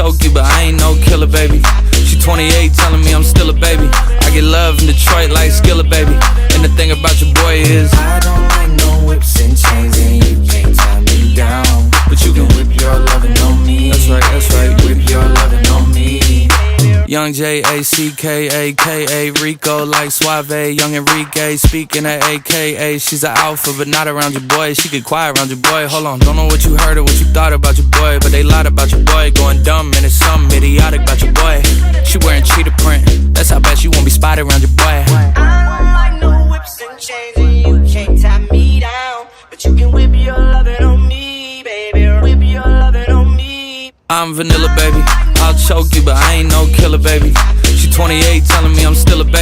choke you, but I ain't no killer, baby. She 28, telling me I'm still a baby. I get love in Detroit like Skillet, baby. And the thing about your boy is I don't like no whips and chains, and you can't tie me down. But you can whip your lovin' on me. That's right, that's right. Whip your lovin' on me. Young J-A-C-K-A-K-A Rico like Suave, young Enrique speaking at AKA. She's an alpha but not around your boy. She get quiet around your boy. Hold on, don't know what you heard or what you thought about your boy, but they lied about your boy. Going dumb and it's something idiotic about your boy. She wearing cheetah print, that's how bad she won't be spotted around your boy. I don't like no whips and chains, and you can't tie me down. But you can whip your lovin' on me, baby. Whip your lovin' on me. I'm vanilla, baby. I'll choke you, but I ain't no killer, baby. She 28, telling me I'm still a baby.